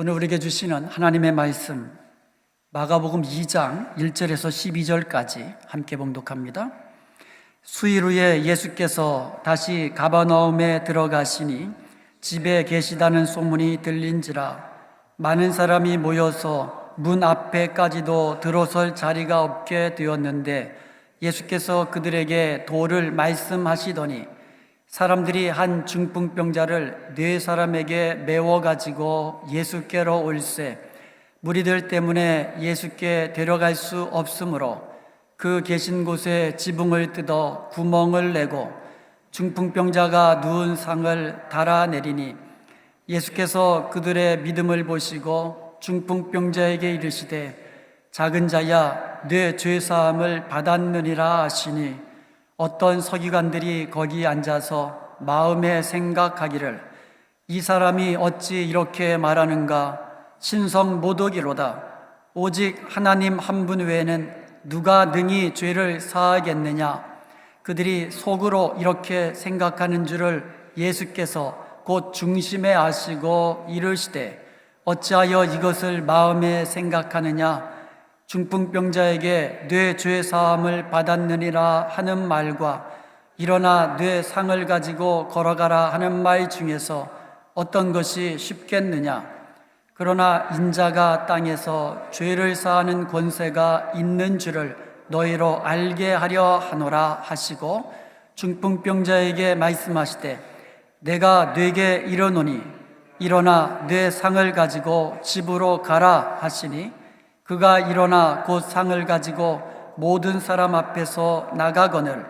오늘 우리에게 주시는 하나님의 말씀 마가복음 2장 1절에서 12절까지 함께 봉독합니다. 수일 후에 예수께서 다시 가버나움에 들어가시니 집에 계시다는 소문이 들린지라 많은 사람이 모여서 문 앞에까지도 들어설 자리가 없게 되었는데 예수께서 그들에게 도를 말씀하시더니 사람들이 한 중풍병자를 네 사람에게 메워 가지고 예수께로 올세 무리들 때문에 예수께 데려갈 수 없으므로 그 계신 곳에 지붕을 뜯어 구멍을 내고 중풍병자가 누운 상을 달아내리니 예수께서 그들의 믿음을 보시고 중풍병자에게 이르시되 작은 자야 네 죄사함을 받았느니라 하시니 어떤 서기관들이 거기 앉아서 마음에 생각하기를 이 사람이 어찌 이렇게 말하는가 신성 모독이로다 오직 하나님 한 분 외에는 누가 능히 죄를 사하겠느냐 그들이 속으로 이렇게 생각하는 줄을 예수께서 곧 중심에 아시고 이르시되 어찌하여 이것을 마음에 생각하느냐 중풍병자에게 뇌 죄사함을 받았느니라 하는 말과 일어나 뇌 상을 가지고 걸어가라 하는 말 중에서 어떤 것이 쉽겠느냐 그러나 인자가 땅에서 죄를 사하는 권세가 있는 줄을 너희로 알게 하려 하노라 하시고 중풍병자에게 말씀하시되 내가 네게 이르노니 일어나 뇌 상을 가지고 집으로 가라 하시니 그가 일어나 곧 상을 가지고 모든 사람 앞에서 나가거늘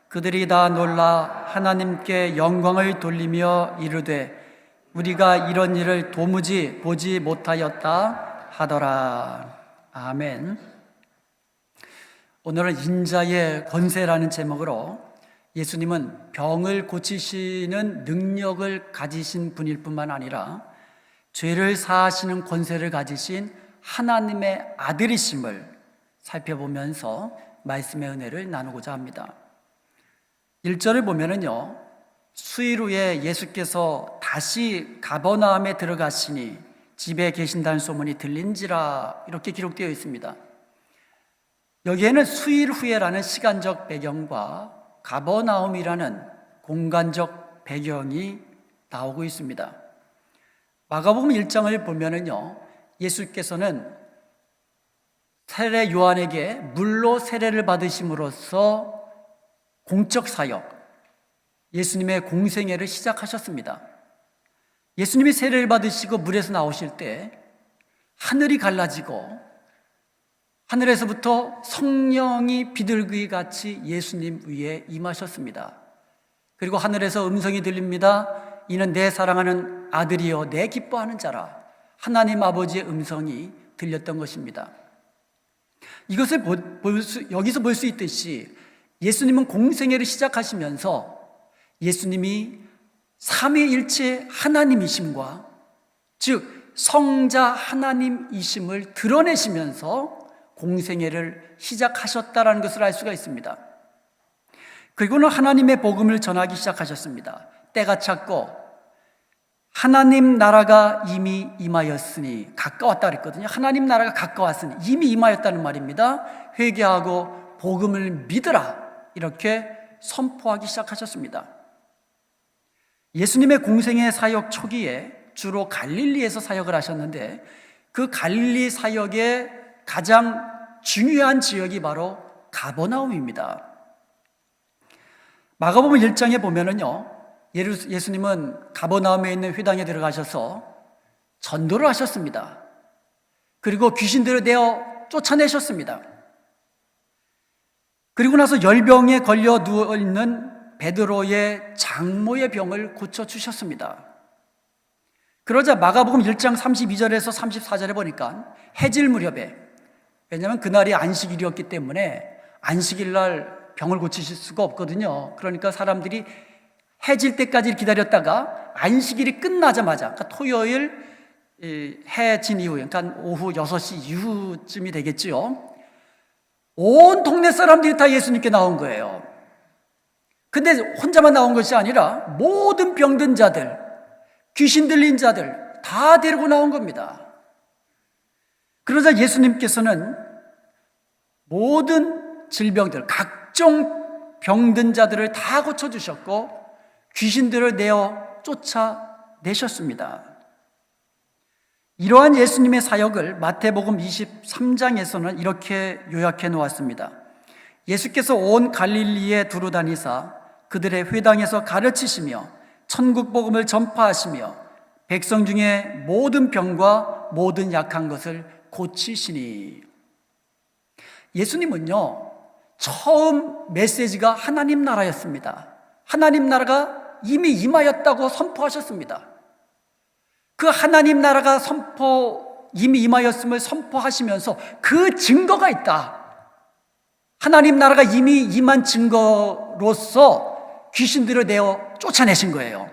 그들이 다 놀라 하나님께 영광을 돌리며 이르되 우리가 이런 일을 도무지 보지 못하였다 하더라. 아멘. 오늘은 인자의 권세라는 제목으로 예수님은 병을 고치시는 능력을 가지신 분일 뿐만 아니라 죄를 사하시는 권세를 가지신 하나님의 아들이심을 살펴보면서 말씀의 은혜를 나누고자 합니다. 1절을 보면은요, 수일 후에 예수께서 다시 가버나움에 들어가시니 집에 계신다는 소문이 들린지라 이렇게 기록되어 있습니다. 여기에는 수일 후에라는 시간적 배경과 가버나움이라는 공간적 배경이 나오고 있습니다. 마가복음 1장을 보면은요, 예수께서는 세례 요한에게 물로 세례를 받으심으로써 공적 사역, 예수님의 공생애를 시작하셨습니다. 예수님이 세례를 받으시고 물에서 나오실 때 하늘이 갈라지고 하늘에서부터 성령이 비둘기 같이 예수님 위에 임하셨습니다. 그리고 하늘에서 음성이 들립니다. 이는 내 사랑하는 아들이요 내 기뻐하는 자라. 하나님 아버지의 음성이 들렸던 것입니다. 이것을 여기서 볼 수 있듯이 예수님은 공생애를 시작하시면서 예수님이 삼위일체 하나님이심과 즉 성자 하나님이심을 드러내시면서 공생애를 시작하셨다라는 것을 알 수가 있습니다. 그리고는 하나님의 복음을 전하기 시작하셨습니다. 때가 찼고 하나님 나라가 이미 임하였으니 가까웠다 그랬거든요. 하나님 나라가 가까웠으니 이미 임하였다는 말입니다. 회개하고 복음을 믿으라 이렇게 선포하기 시작하셨습니다. 예수님의 공생애 사역 초기에 주로 갈릴리에서 사역을 하셨는데 그 갈릴리 사역의 가장 중요한 지역이 바로 가버나움입니다. 마가복음 1장에 보면은요, 예수님은 가버나움에 있는 회당에 들어가셔서 전도를 하셨습니다. 그리고 귀신들을 내어 쫓아내셨습니다. 그리고 나서 열병에 걸려 누워있는 베드로의 장모의 병을 고쳐주셨습니다. 그러자 마가복음 1장 32절에서 34절에 보니까 해질 무렵에, 왜냐하면 그날이 안식일이었기 때문에 안식일 날 병을 고치실 수가 없거든요. 그러니까 사람들이 해질 때까지 기다렸다가 안식일이 끝나자마자, 그러니까 토요일 해 진 이후, 그러니까 오후 6시 이후쯤이 되겠죠. 온 동네 사람들이 다 예수님께 나온 거예요. 근데 혼자만 나온 것이 아니라 모든 병든 자들, 귀신 들린 자들 다 데리고 나온 겁니다. 그러자 예수님께서는 모든 질병들, 각종 병든 자들을 다 고쳐주셨고 귀신들을 내어 쫓아내셨습니다. 이러한 예수님의 사역을 마태복음 23장에서는 이렇게 요약해 놓았습니다. 예수께서 온 갈릴리에 두루 다니사 그들의 회당에서 가르치시며 천국 복음을 전파하시며 백성 중에 모든 병과 모든 약한 것을 고치시니. 예수님은요, 처음 메시지가 하나님 나라였습니다. 하나님 나라가 이미 임하였다고 선포하셨습니다. 그 하나님 나라가 이미 임하였음을 선포하시면서 그 증거가 있다. 하나님 나라가 이미 임한 증거로서 귀신들을 내어 쫓아내신 거예요.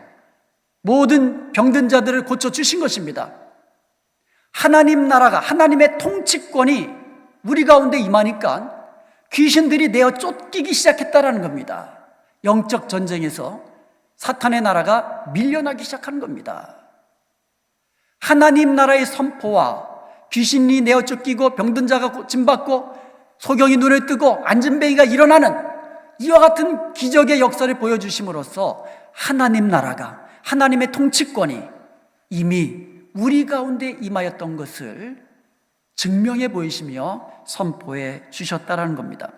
모든 병든 자들을 고쳐주신 것입니다. 하나님 나라가, 하나님의 통치권이 우리 가운데 임하니까 귀신들이 내어 쫓기기 시작했다라는 겁니다. 영적 전쟁에서 사탄의 나라가 밀려나기 시작하는 겁니다. 하나님 나라의 선포와 귀신이 내어 쫓기고 병든 자가 고침받고 소경이 눈을 뜨고 안진뱅이가 일어나는 이와 같은 기적의 역사를 보여주심으로써 하나님 나라가, 하나님의 통치권이 이미 우리 가운데 임하였던 것을 증명해 보이시며 선포해 주셨다라는 겁니다.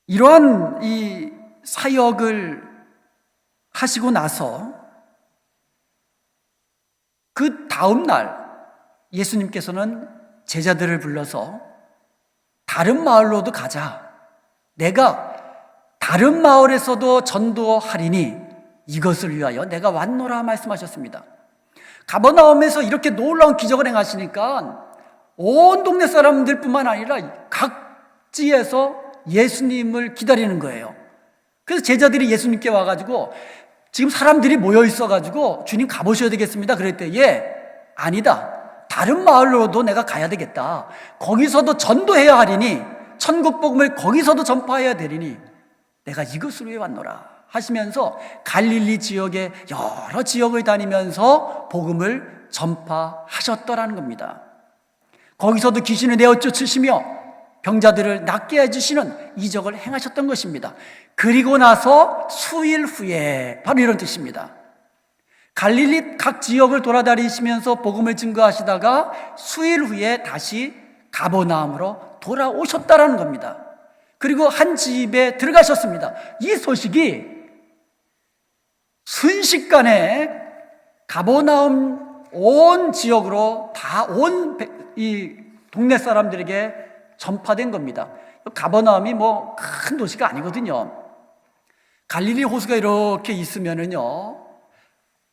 이러한 이 사역을 하시고 나서 그 다음 날 예수님께서는 제자들을 불러서 다른 마을로도 가자. 내가 다른 마을에서도 전도하리니 이것을 위하여 내가 왔노라 말씀하셨습니다. 가버나움에서 이렇게 놀라운 기적을 행하시니까 온 동네 사람들뿐만 아니라 각지에서 예수님을 기다리는 거예요. 그래서 제자들이 예수님께 와가지고 지금 사람들이 모여 있어가지고 주님 가보셔야 되겠습니다. 그랬더니 아니다. 다른 마을로도 내가 가야 되겠다. 거기서도 전도해야 하리니 천국 복음을 거기서도 전파해야 되리니 내가 이것을 위해 왔노라 하시면서 갈릴리 지역의 여러 지역을 다니면서 복음을 전파하셨더라는 겁니다. 거기서도 귀신을 내어 쫓으시며 병자들을 낫게 해주시는 이적을 행하셨던 것입니다. 그리고 나서 수일 후에, 바로 이런 뜻입니다. 갈릴리 각 지역을 돌아다니시면서 복음을 증거하시다가 수일 후에 다시 가버나움으로 돌아오셨다라는 겁니다. 그리고 한 집에 들어가셨습니다. 이 소식이 순식간에 가버나움 온 지역으로 다 온 이 동네 사람들에게 전파된 겁니다. 가버나움이 뭐 큰 도시가 아니거든요. 갈릴리 호수가 이렇게 있으면은요,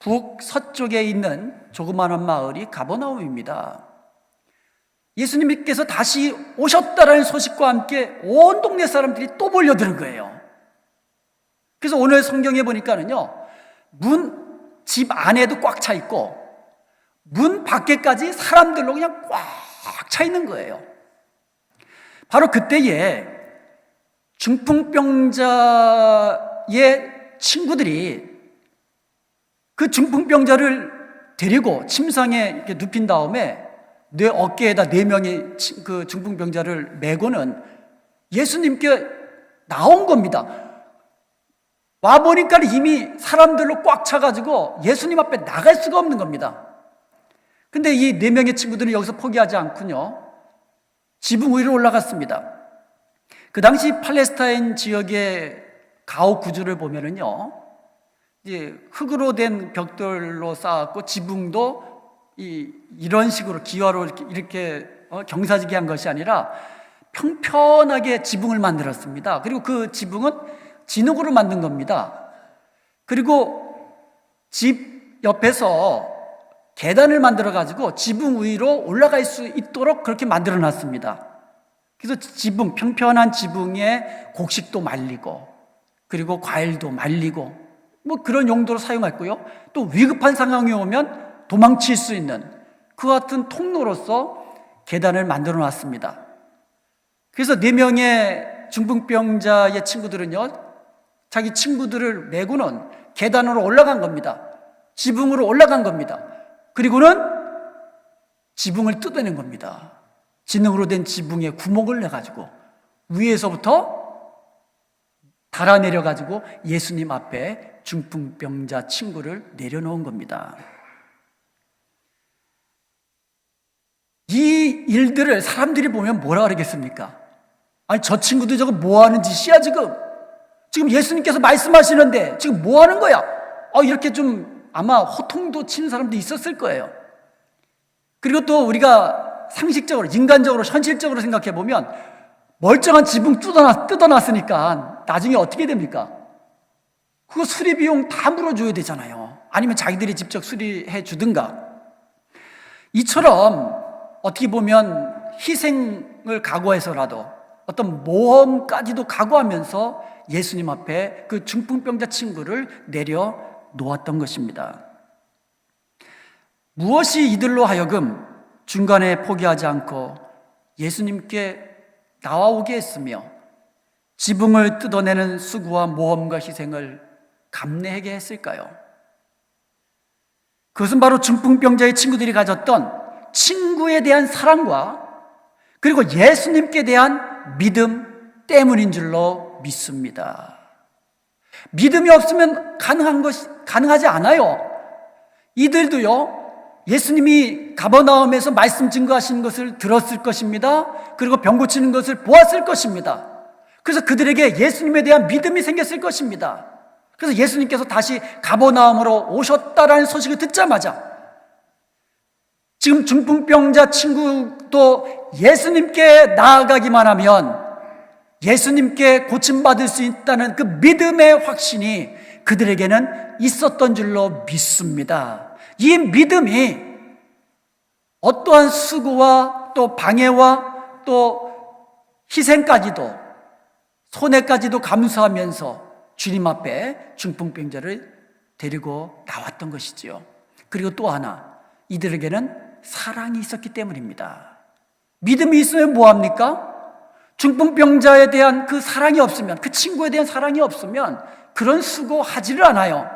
북서쪽에 있는 조그마한 마을이 가버나움입니다. 예수님께서 다시 오셨다라는 소식과 함께 온 동네 사람들이 또 몰려드는 거예요. 그래서 오늘 성경에 보니까는요, 집 안에도 꽉 차 있고 문 밖에까지 사람들로 그냥 꽉 차 있는 거예요. 바로 그때에 중풍병자의 친구들이 그 중풍병자를 데리고 침상에 이렇게 눕힌 다음에 뇌 어깨에다 4명의 그 중풍병자를 메고는 예수님께 나온 겁니다. 와보니까 이미 사람들로 꽉 차가지고 예수님 앞에 나갈 수가 없는 겁니다. 근데 이 4명의 친구들은 여기서 포기하지 않군요, 지붕 위로 올라갔습니다. 그 당시 팔레스타인 지역의 가옥 구조를 보면은요, 이제 흙으로 된 벽돌로 쌓았고 지붕도 이런 식으로 기와로 이렇게 경사지게 한 것이 아니라 평평하게 지붕을 만들었습니다. 그리고 그 지붕은 진흙으로 만든 겁니다. 그리고 집 옆에서 계단을 만들어 가지고 지붕 위로 올라갈 수 있도록 그렇게 만들어 놨습니다. 그래서 평평한 지붕에 곡식도 말리고 그리고 과일도 말리고 뭐 그런 용도로 사용했고요. 또 위급한 상황이 오면 도망칠 수 있는 그 같은 통로로서 계단을 만들어 놨습니다. 그래서 4명의 중풍병자의 친구들은요, 자기 친구들을 메고는 계단으로 올라간 겁니다. 지붕으로 올라간 겁니다. 그리고는 지붕을 뜯어낸 겁니다. 진흙으로 된 지붕에 구멍을 내가지고 위에서부터 달아내려가지고 예수님 앞에 중풍병자 친구를 내려놓은 겁니다. 이 일들을 사람들이 보면 뭐라 그러겠습니까? 아니, 저 친구도 저거 뭐 하는 짓이야, 지금? 지금 예수님께서 말씀하시는데 지금 뭐 하는 거야? 이렇게 좀 아마 호통도 치는 사람도 있었을 거예요. 그리고 또 우리가 상식적으로, 인간적으로, 현실적으로 생각해 보면 멀쩡한 지붕 뜯어놨으니까 나중에 어떻게 됩니까? 그거 수리 비용 다 물어줘야 되잖아요. 아니면 자기들이 직접 수리해 주든가. 이처럼 어떻게 보면 희생을 각오해서라도 어떤 모험까지도 각오하면서 예수님 앞에 그 중풍병자 친구를 내려놓았던 것입니다. 무엇이 이들로 하여금 중간에 포기하지 않고 예수님께 나와오게 했으며 지붕을 뜯어내는 수고와 모험과 희생을 감내하게 했을까요? 그것은 바로 중풍병자의 친구들이 가졌던 친구에 대한 사랑과 그리고 예수님께 대한 믿음 때문인 줄로 믿습니다. 믿음이 없으면 가능하지 않아요. 이들도요, 예수님이 가버나움에서 말씀 증거하시는 것을 들었을 것입니다. 그리고 병 고치는 것을 보았을 것입니다. 그래서 그들에게 예수님에 대한 믿음이 생겼을 것입니다. 그래서 예수님께서 다시 가버나움으로 오셨다라는 소식을 듣자마자 지금 중풍병자 친구도 예수님께 나아가기만 하면 예수님께 고침받을 수 있다는 그 믿음의 확신이 그들에게는 있었던 줄로 믿습니다. 이 믿음이 어떠한 수고와 또 방해와 또 희생까지도 손해까지도 감수하면서 주님 앞에 중풍병자를 데리고 나왔던 것이지요. 그리고 또 하나, 이들에게는 사랑이 있었기 때문입니다. 믿음이 있으면 뭐합니까? 중풍병자에 대한 그 사랑이 없으면, 그 친구에 대한 사랑이 없으면 그런 수고하지를 않아요.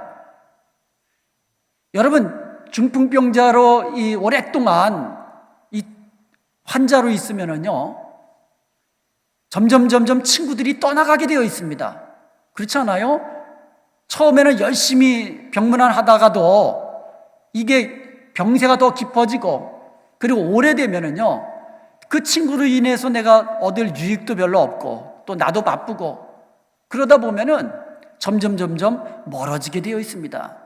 여러분, 중풍병자로 오랫동안 이 환자로 있으면은요, 점점 친구들이 떠나가게 되어 있습니다. 그렇지 않아요? 처음에는 열심히 병문안 하다가도 이게 병세가 더 깊어지고, 그리고 오래되면은요, 그 친구로 인해서 내가 얻을 유익도 별로 없고 또 나도 바쁘고 그러다 보면은 점점 멀어지게 되어 있습니다.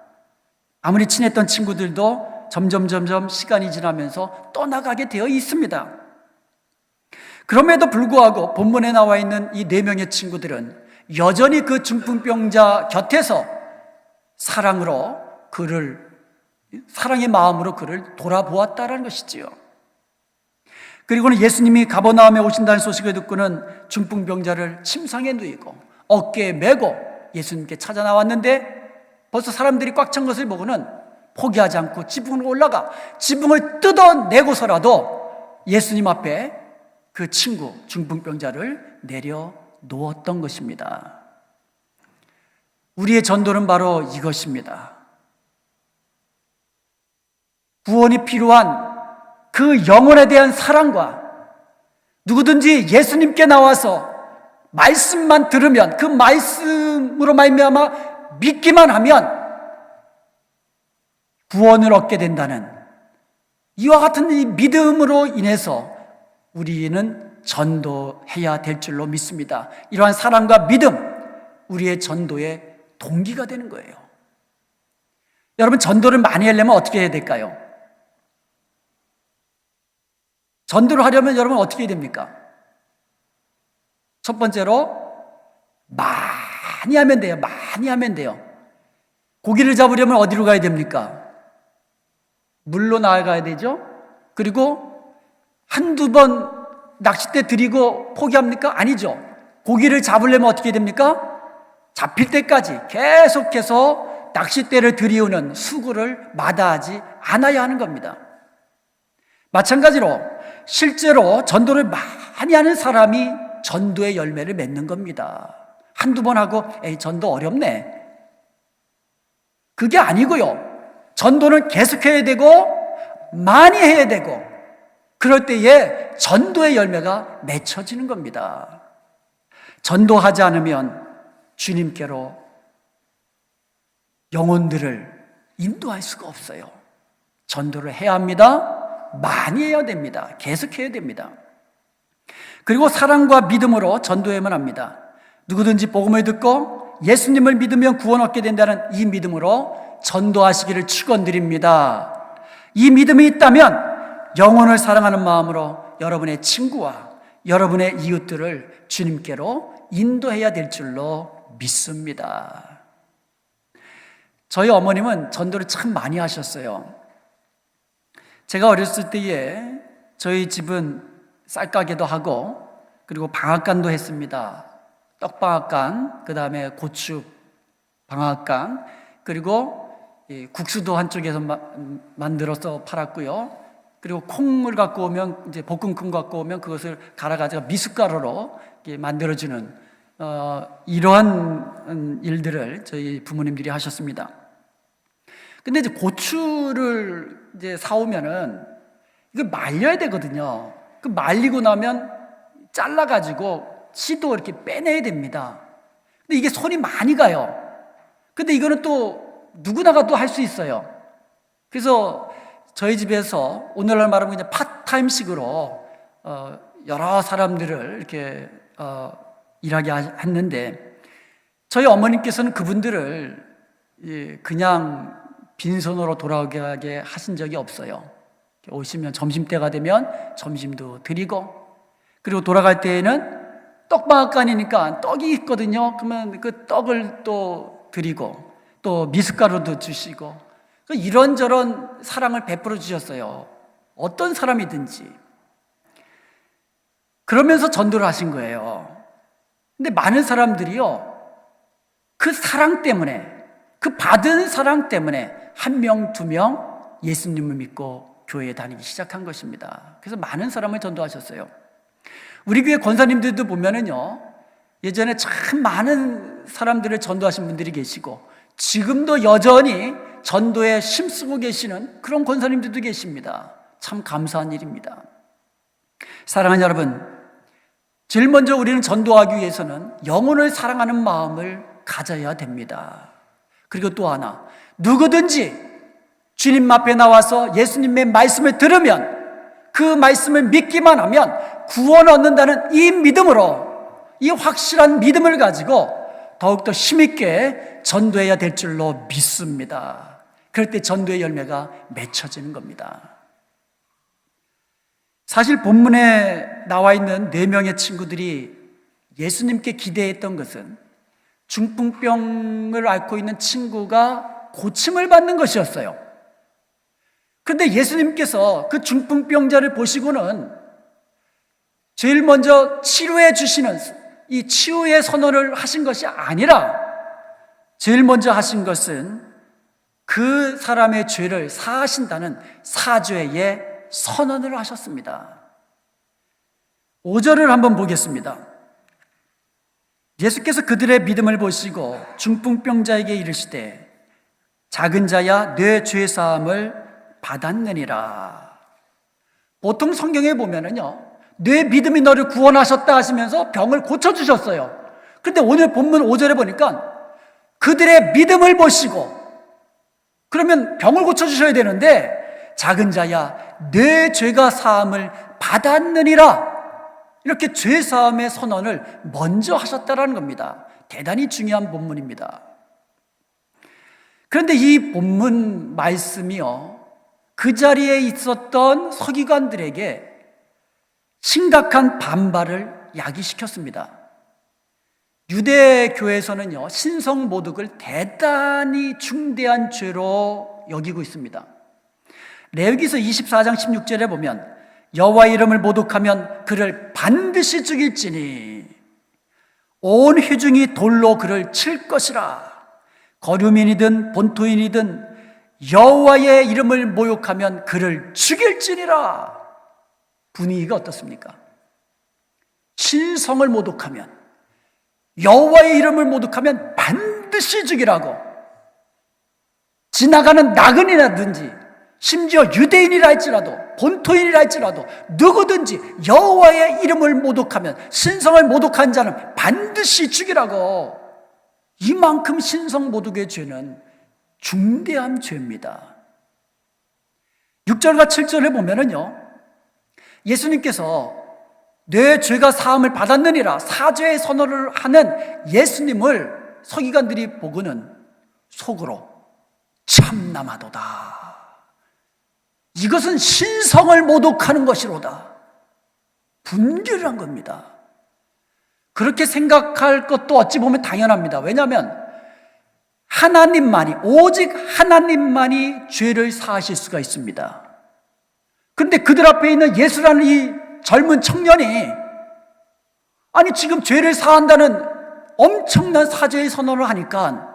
아무리 친했던 친구들도 점점 시간이 지나면서 떠나가게 되어 있습니다. 그럼에도 불구하고 본문에 나와 있는 이 4명의 친구들은 여전히 그 중풍병자 곁에서 사랑의 마음으로 그를 돌아보았다라는 것이지요. 그리고는 예수님이 가버나움에 오신다는 소식을 듣고는 중풍병자를 침상에 누이고 어깨에 메고 예수님께 찾아 나왔는데 벌써 사람들이 꽉 찬 것을 보고는 포기하지 않고 지붕으로 올라가 지붕을 뜯어내고서라도 예수님 앞에 그 친구 중풍병자를 내려놓았던 것입니다. 우리의 전도는 바로 이것입니다. 구원이 필요한 그 영혼에 대한 사랑과 누구든지 예수님께 나와서 말씀만 들으면 그 말씀으로 말미암아 믿기만 하면 구원을 얻게 된다는 이와 같은 이 믿음으로 인해서 우리는 전도해야 될 줄로 믿습니다. 이러한 사랑과 믿음, 우리의 전도의 동기가 되는 거예요. 여러분, 전도를 많이 하려면 어떻게 해야 될까요? 전도를 하려면 여러분 어떻게 해야 됩니까? 첫 번째로 많이 하면 돼요. 많이 하면 돼요. 고기를 잡으려면 어디로 가야 됩니까? 물로 나아가야 되죠. 그리고 한두 번 낚싯대 들이고 포기합니까? 아니죠. 고기를 잡으려면 어떻게 됩니까? 잡힐 때까지 계속해서 낚싯대를 들이우는 수고를 마다하지 않아야 하는 겁니다. 마찬가지로 실제로 전도를 많이 하는 사람이 전도의 열매를 맺는 겁니다. 한두 번 하고 전도 어렵네, 그게 아니고요. 전도는 계속해야 되고 많이 해야 되고 그럴 때에 전도의 열매가 맺혀지는 겁니다. 전도하지 않으면 주님께로 영혼들을 인도할 수가 없어요. 전도를 해야 합니다. 많이 해야 됩니다. 계속 해야 됩니다. 그리고 사랑과 믿음으로 전도해야만 합니다. 누구든지 복음을 듣고 예수님을 믿으면 구원 얻게 된다는 이 믿음으로 전도하시기를 축원드립니다. 이 믿음이 있다면 영혼을 사랑하는 마음으로 여러분의 친구와 여러분의 이웃들을 주님께로 인도해야 될 줄로 믿습니다. 저희 어머님은 전도를 참 많이 하셨어요. 제가 어렸을 때에 저희 집은 쌀가게도 하고 그리고 방앗간도 했습니다. 떡방앗간, 그 다음에 고추 방앗간, 그리고 국수도 한쪽에서 만들어서 팔았고요. 그리고 콩을 갖고 오면, 이제 볶은 콩 갖고 오면 그것을 갈아가지고 미숫가루로 만들어주는 이러한 일들을 저희 부모님들이 하셨습니다. 근데 이제 고추를 이제 사오면은 이걸 말려야 되거든요. 그 말리고 나면 잘라가지고 씨도 이렇게 빼내야 됩니다. 근데 이게 손이 많이 가요. 근데 이거는 또 누구나가 또 할 수 있어요. 그래서 저희 집에서 오늘날 말하면 그냥 파타임식으로 여러 사람들을 이렇게 일하게 했는데 저희 어머님께서는 그분들을 그냥 빈손으로 돌아오게 하신 적이 없어요. 오시면 점심때가 되면 점심도 드리고, 그리고 돌아갈 때에는 떡방앗간이니까 떡이 있거든요. 그러면 그 떡을 또 드리고 또 미숫가루도 주시고 이런저런 사랑을 베풀어 주셨어요. 어떤 사람이든지. 그러면서 전도를 하신 거예요. 근데 많은 사람들이요, 그 사랑 때문에, 그 받은 사랑 때문에 한 명, 두 명 예수님을 믿고 교회에 다니기 시작한 것입니다. 그래서 많은 사람을 전도하셨어요. 우리 교회 권사님들도 보면은요, 예전에 참 많은 사람들을 전도하신 분들이 계시고 지금도 여전히 전도에 힘쓰고 계시는 그런 권사님들도 계십니다. 참 감사한 일입니다. 사랑하는 여러분, 제일 먼저 우리는 전도하기 위해서는 영혼을 사랑하는 마음을 가져야 됩니다. 그리고 또 하나, 누구든지 주님 앞에 나와서 예수님의 말씀을 들으면 그 말씀을 믿기만 하면 구원 얻는다는 이 믿음으로, 이 확실한 믿음을 가지고 더욱더 힘있게 전도해야 될 줄로 믿습니다. 그럴 때 전도의 열매가 맺혀지는 겁니다. 사실 본문에 나와 있는 4명의 친구들이 예수님께 기대했던 것은 중풍병을 앓고 있는 친구가 고침을 받는 것이었어요. 그런데 예수님께서 그 중풍병자를 보시고는 제일 먼저 치료해 주시는 이 치유의 선언을 하신 것이 아니라 제일 먼저 하신 것은 그 사람의 죄를 사하신다는 사죄의 선언을 하셨습니다. 5절을 한번 보겠습니다. 예수께서 그들의 믿음을 보시고 중풍병자에게 이르시되 작은 자야 내 죄 사함을 받았느니라. 보통 성경에 보면은요, 내 믿음이 너를 구원하셨다 하시면서 병을 고쳐주셨어요. 그런데 오늘 본문 5절에 보니까 그들의 믿음을 보시고, 그러면 병을 고쳐주셔야 되는데 작은 자야 내 죄가 사함을 받았느니라, 이렇게 죄 사함의 선언을 먼저 하셨다라는 겁니다. 대단히 중요한 본문입니다. 그런데 이 본문 말씀이요, 그 자리에 있었던 서기관들에게 심각한 반발을 야기시켰습니다. 유대교에서는요, 신성모독을 대단히 중대한 죄로 여기고 있습니다. 레위기서 24장 16절에 보면 여호와 이름을 모독하면 그를 반드시 죽일지니 온 회중이 돌로 그를 칠 것이라. 거류민이든 본토인이든 여호와의 이름을 모욕하면 그를 죽일지니라. 분위기가 어떻습니까? 신성을 모독하면, 여호와의 이름을 모독하면 반드시 죽이라고, 지나가는 나그네라든지 심지어 유대인이라 할지라도 본토인이라 할지라도 누구든지 여호와의 이름을 모독하면, 신성을 모독한 자는 반드시 죽이라고. 이만큼 신성 모독의 죄는 중대한 죄입니다. 6절과 7절에 보면은요, 예수님께서 내 죄가 사함을 받았느니라 사죄의 선언을 하는 예수님을 서기관들이 보고는 속으로 참남하도다. 이것은 신성을 모독하는 것이로다. 분개를 한 겁니다. 그렇게 생각할 것도 어찌 보면 당연합니다. 왜냐하면 하나님만이, 오직 하나님만이 죄를 사하실 수가 있습니다. 그런데 그들 앞에 있는 예수라는 이 젊은 청년이, 아니 지금 죄를 사한다는 엄청난 사죄의 선언을 하니까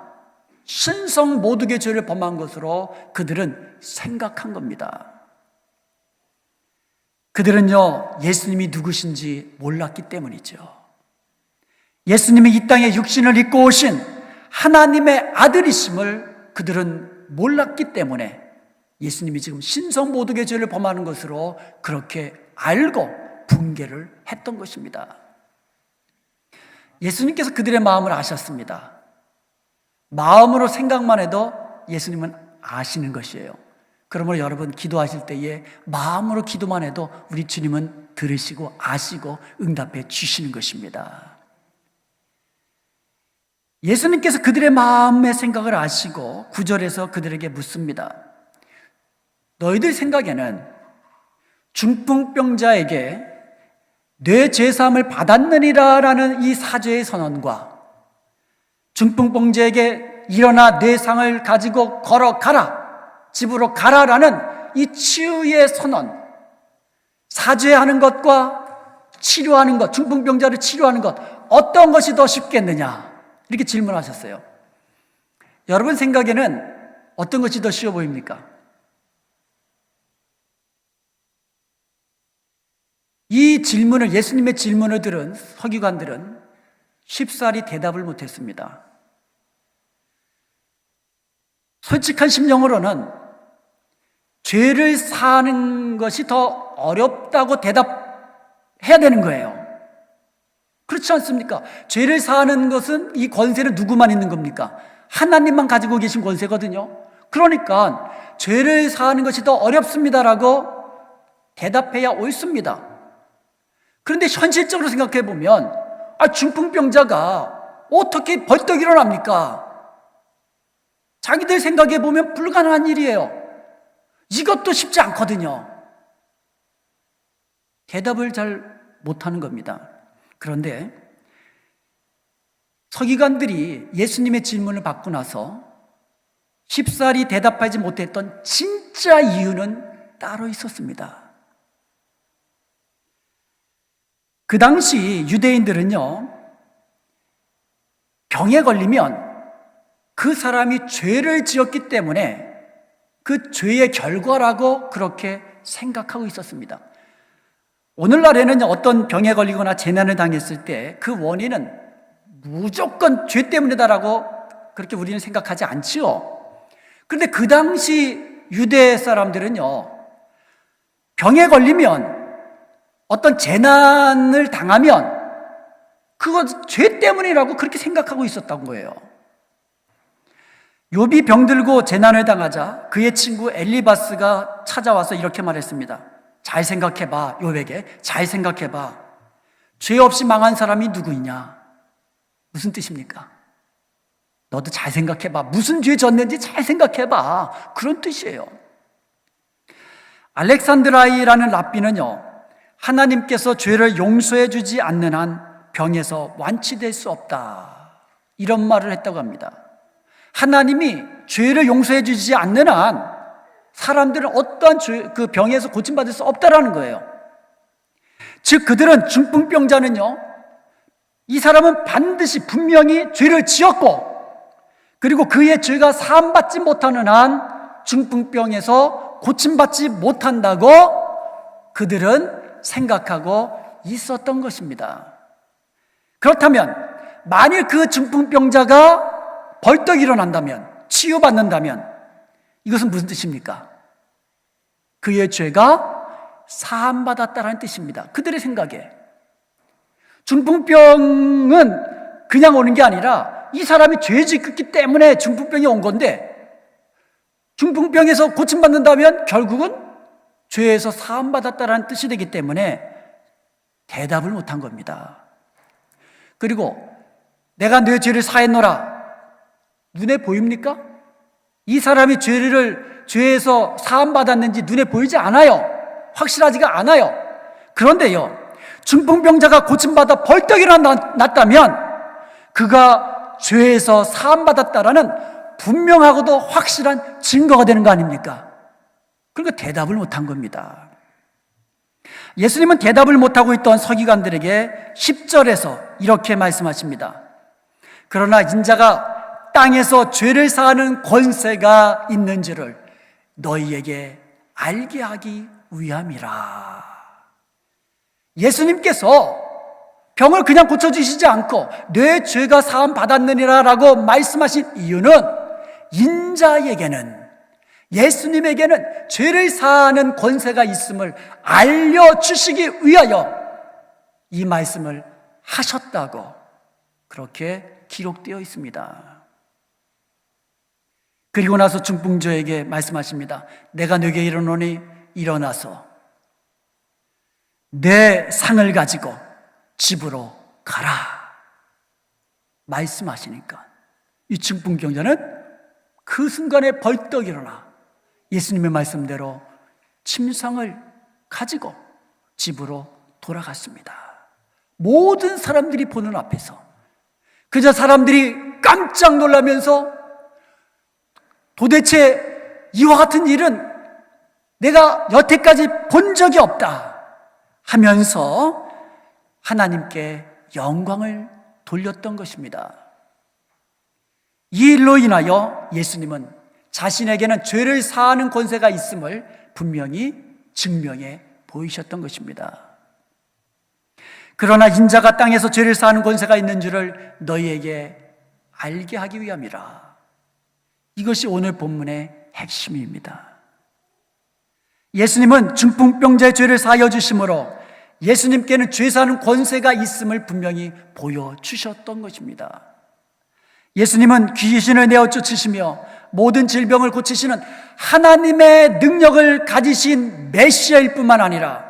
신성 모독의 죄를 범한 것으로 그들은 생각한 겁니다. 그들은요, 예수님이 누구신지 몰랐기 때문이죠. 예수님이 이 땅에 육신을 입고 오신 하나님의 아들이심을 그들은 몰랐기 때문에 예수님이 지금 신성 모독의 죄를 범하는 것으로 그렇게 알고 분개를 했던 것입니다. 예수님께서 그들의 마음을 아셨습니다. 마음으로 생각만 해도 예수님은 아시는 것이에요. 그러므로 여러분 기도하실 때에 마음으로 기도만 해도 우리 주님은 들으시고 아시고 응답해 주시는 것입니다. 예수님께서 그들의 마음의 생각을 아시고 9절에서 그들에게 묻습니다. 너희들 생각에는 중풍병자에게 내 죄사함을 받았느니라라는 이 사죄의 선언과 중풍병자에게 일어나 내 상을 가지고 걸어가라, 집으로 가라라는 이 치유의 선언, 사죄하는 것과 치료하는 것, 중풍병자를 치료하는 것, 어떤 것이 더 쉽겠느냐, 이렇게 질문하셨어요. 여러분 생각에는 어떤 것이 더 쉬워 보입니까? 이 질문을, 예수님의 질문을 들은 서기관들은 쉽사리 대답을 못했습니다. 솔직한 심령으로는 죄를 사는 것이 더 어렵다고 대답해야 되는 거예요. 그렇지 않습니까? 죄를 사하는 것은, 이 권세는 누구만 있는 겁니까? 하나님만 가지고 계신 권세거든요. 그러니까 죄를 사하는 것이 더 어렵습니다라고 대답해야 옳습니다. 그런데 현실적으로 생각해 보면 중풍병자가 어떻게 벌떡 일어납니까? 자기들 생각해 보면 불가능한 일이에요. 이것도 쉽지 않거든요. 대답을 잘 못하는 겁니다. 그런데 서기관들이 예수님의 질문을 받고 나서 쉽사리 대답하지 못했던 진짜 이유는 따로 있었습니다. 그 당시 유대인들은요, 병에 걸리면 그 사람이 죄를 지었기 때문에 그 죄의 결과라고 그렇게 생각하고 있었습니다. 오늘날에는 어떤 병에 걸리거나 재난을 당했을 때 그 원인은 무조건 죄 때문이다라고 그렇게 우리는 생각하지 않지요. 그런데 그 당시 유대 사람들은요, 병에 걸리면, 어떤 재난을 당하면 그거 죄 때문이라고 그렇게 생각하고 있었던 거예요. 욥이 병들고 재난을 당하자 그의 친구 엘리바스가 찾아와서 이렇게 말했습니다. 잘 생각해봐. 욥에게 잘 생각해봐. 죄 없이 망한 사람이 누구 있냐? 무슨 뜻입니까? 너도 잘 생각해봐. 무슨 죄 졌는지 잘 생각해봐. 그런 뜻이에요. 알렉산드라이라는 랍비는요, 하나님께서 죄를 용서해 주지 않는 한 병에서 완치될 수 없다, 이런 말을 했다고 합니다. 하나님이 죄를 용서해 주지 않는 한 사람들은 어떠한 그 병에서 고침받을 수 없다라는 거예요. 즉 그들은, 중풍병자는요, 이 사람은 반드시 분명히 죄를 지었고, 그리고 그의 죄가 사함받지 못하는 한 중풍병에서 고침받지 못한다고 그들은 생각하고 있었던 것입니다. 그렇다면 만일 그 중풍병자가 벌떡 일어난다면, 치유받는다면 이것은 무슨 뜻입니까? 그의 죄가 사함받았다는 뜻입니다. 그들의 생각에. 중풍병은 그냥 오는 게 아니라 이 사람이 죄 짓기 때문에 중풍병이 온 건데, 중풍병에서 고침받는다면 결국은 죄에서 사함받았다는 뜻이 되기 때문에 대답을 못한 겁니다. 그리고 내가 내 죄를 사했노라, 눈에 보입니까? 이 사람이 죄에서 사함받았는지 눈에 보이지 않아요. 확실하지가 않아요. 그런데요, 중풍병자가 고침받아 벌떡 일어났다면 그가 죄에서 사함받았다라는 분명하고도 확실한 증거가 되는 거 아닙니까? 그러니까 대답을 못한 겁니다. 예수님은 대답을 못하고 있던 서기관들에게 10절에서 이렇게 말씀하십니다. 그러나 인자가 땅에서 죄를 사하는 권세가 있는 줄을 너희에게 알게 하기 위함이라. 예수님께서 병을 그냥 고쳐주시지 않고 내 죄가 사함 받았느니라 라고 말씀하신 이유는 인자에게는, 예수님에게는 죄를 사하는 권세가 있음을 알려주시기 위하여 이 말씀을 하셨다고 그렇게 기록되어 있습니다. 그리고 나서 중풍자에게 말씀하십니다. 내가 네게 이르노니 일어나서 내 상을 가지고 집으로 가라 말씀하시니까 이 중풍병자는 그 순간에 벌떡 일어나 예수님의 말씀대로 침상을 가지고 집으로 돌아갔습니다. 모든 사람들이 보는 앞에서. 그저 사람들이 깜짝 놀라면서 도대체 이와 같은 일은 내가 여태까지 본 적이 없다 하면서 하나님께 영광을 돌렸던 것입니다. 이 일로 인하여 예수님은 자신에게는 죄를 사하는 권세가 있음을 분명히 증명해 보이셨던 것입니다. 그러나 인자가 땅에서 죄를 사하는 권세가 있는 줄을 너희에게 알게 하기 위함이라. 이것이 오늘 본문의 핵심입니다. 예수님은 중풍병자의 죄를 사하여 주심으로 예수님께는 죄 사는 권세가 있음을 분명히 보여주셨던 것입니다. 예수님은 귀신을 내어 쫓으시며 모든 질병을 고치시는 하나님의 능력을 가지신 메시아일 뿐만 아니라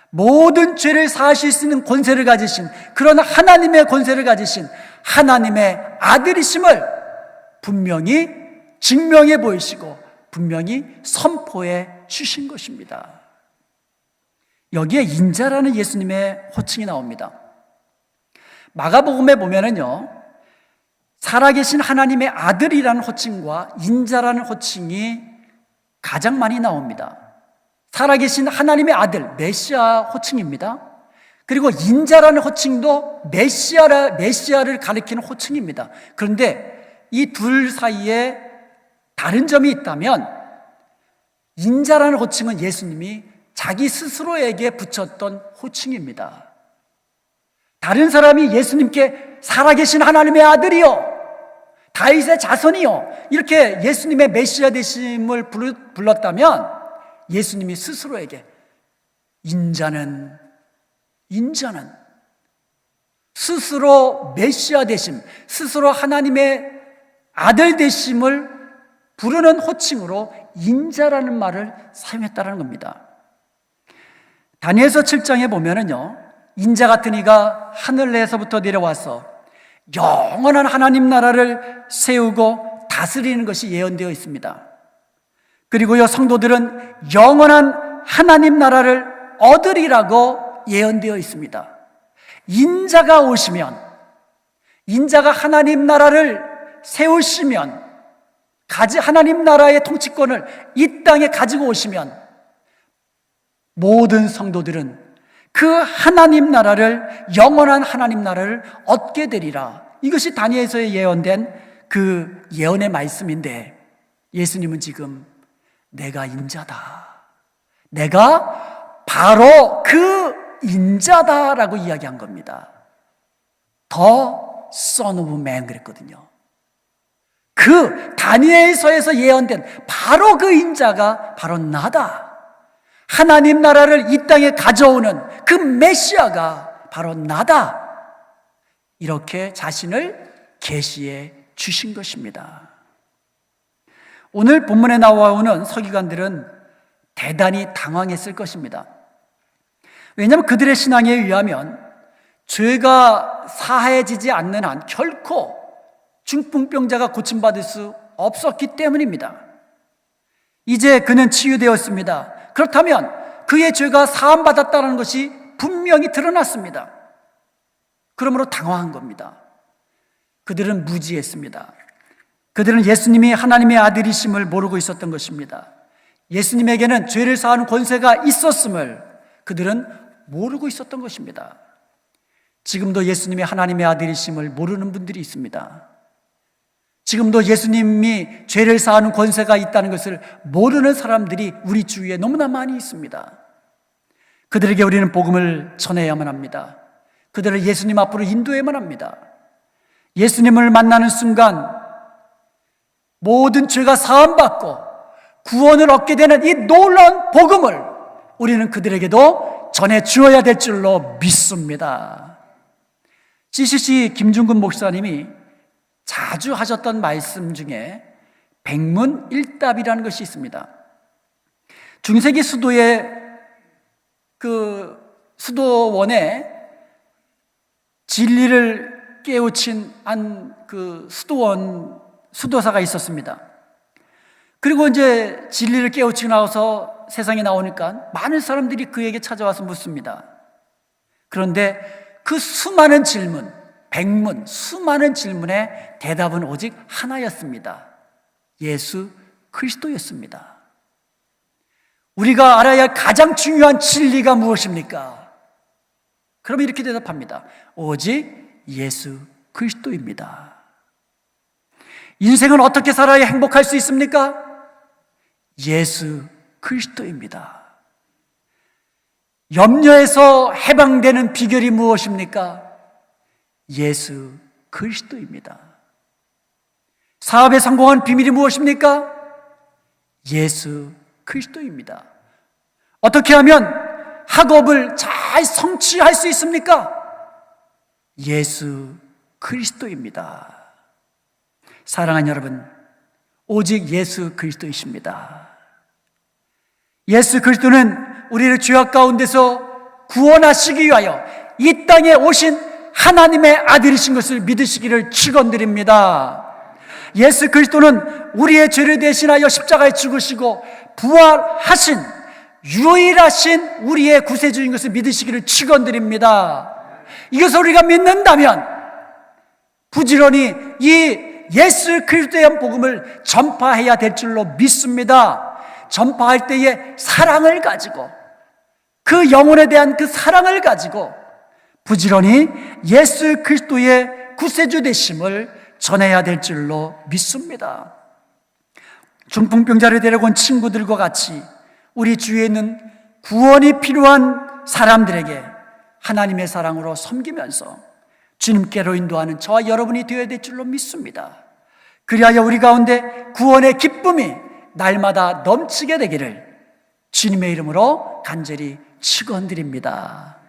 모든 죄를 사하실 수 있는 권세를 가지신, 그런 하나님의 권세를 가지신 하나님의 아들이심을 분명히 증명해 보이시고 분명히 선포해 주신 것입니다. 여기에 인자라는 예수님의 호칭이 나옵니다. 마가복음에 보면은요, 살아계신 하나님의 아들이라는 호칭과 인자라는 호칭이 가장 많이 나옵니다. 살아계신 하나님의 아들, 메시아 호칭입니다. 그리고 인자라는 호칭도 메시아를 가리키는 호칭입니다. 그런데 이 둘 사이에 다른 점이 있다면, 인자라는 호칭은 예수님이 자기 스스로에게 붙였던 호칭입니다. 다른 사람이 예수님께 살아계신 하나님의 아들이요, 다윗의 자손이요, 이렇게 예수님의 메시아 되심을 불렀다면 예수님이 스스로에게 인자는 스스로 메시아 되심, 스스로 하나님의 아들 되심을 부르는 호칭으로 인자라는 말을 사용했다는 겁니다. 다니엘서 7장에 보면은요, 인자 같은 이가 하늘에서부터 내려와서 영원한 하나님 나라를 세우고 다스리는 것이 예언되어 있습니다. 그리고요, 성도들은 영원한 하나님 나라를 얻으리라고 예언되어 있습니다. 인자가 오시면, 인자가 하나님 나라를 세우시면, 하나님 나라의 통치권을 이 땅에 가지고 오시면 모든 성도들은 그 하나님 나라를, 영원한 하나님 나라를 얻게 되리라. 이것이 다니엘서에 예언된 그 예언의 말씀인데, 예수님은 지금 내가 인자다, 내가 바로 그 인자다라고 이야기한 겁니다. The Son of Man 그랬거든요. 그 다니엘서에서 예언된 바로 그 인자가 바로 나다. 하나님 나라를 이 땅에 가져오는 그 메시아가 바로 나다. 이렇게 자신을 계시해 주신 것입니다. 오늘 본문에 나와오는 서기관들은 대단히 당황했을 것입니다. 왜냐하면 그들의 신앙에 의하면 죄가 사해지지 않는 한 결코 중풍병자가 고침받을 수 없었기 때문입니다. 이제 그는 치유되었습니다. 그렇다면 그의 죄가 사함받았다는 것이 분명히 드러났습니다. 그러므로 당황한 겁니다. 그들은 무지했습니다. 그들은 예수님이 하나님의 아들이심을 모르고 있었던 것입니다. 예수님에게는 죄를 사하는 권세가 있었음을 그들은 모르고 있었던 것입니다. 지금도 예수님이 하나님의 아들이심을 모르는 분들이 있습니다. 지금도 예수님이 죄를 사하는 권세가 있다는 것을 모르는 사람들이 우리 주위에 너무나 많이 있습니다. 그들에게 우리는 복음을 전해야만 합니다. 그들을 예수님 앞으로 인도해야만 합니다. 예수님을 만나는 순간 모든 죄가 사함받고 구원을 얻게 되는 이 놀라운 복음을 우리는 그들에게도 전해 주어야 될 줄로 믿습니다. CCC 김중근 목사님이 자주 하셨던 말씀 중에 백문일답이라는 것이 있습니다. 중세기 수도의 그 수도원에 진리를 깨우친 그 수도사가 있었습니다. 그리고 이제 진리를 깨우치고 나와서 세상에 나오니까 많은 사람들이 그에게 찾아와서 묻습니다. 그런데 그 수많은 질문, 수많은 질문의 대답은 오직 하나였습니다. 예수 그리스도였습니다. 우리가 알아야 할 가장 중요한 진리가 무엇입니까? 그럼 이렇게 대답합니다. 오직 예수 그리스도입니다. 인생은 어떻게 살아야 행복할 수 있습니까? 예수 그리스도입니다. 염려에서 해방되는 비결이 무엇입니까? 예수 그리스도입니다. 사업에 성공한 비밀이 무엇입니까? 예수 그리스도입니다. 어떻게 하면 학업을 잘 성취할 수 있습니까? 예수 그리스도입니다. 사랑하는 여러분, 오직 예수 그리스도이십니다. 예수 그리스도는 우리를 죄악 가운데서 구원하시기 위하여 이 땅에 오신 하나님의 아들이신 것을 믿으시기를 축원드립니다. 예수 그리스도는 우리의 죄를 대신하여 십자가에 죽으시고 부활하신 유일하신 우리의 구세주인 것을 믿으시기를 축원드립니다. 이것을 우리가 믿는다면 부지런히 이 예수 그리스도에 대한 복음을 전파해야 될 줄로 믿습니다. 전파할 때에 사랑을 가지고 그 영혼에 대한 그 사랑을 가지고 부지런히 예수 그리스도의 구세주 되심을 전해야 될 줄로 믿습니다. 중풍병자를 데려온 친구들과 같이 우리 주위에 있는 구원이 필요한 사람들에게 하나님의 사랑으로 섬기면서 주님께로 인도하는 저와 여러분이 되어야 될 줄로 믿습니다. 그리하여 우리 가운데 구원의 기쁨이 날마다 넘치게 되기를 주님의 이름으로 간절히 축원드립니다.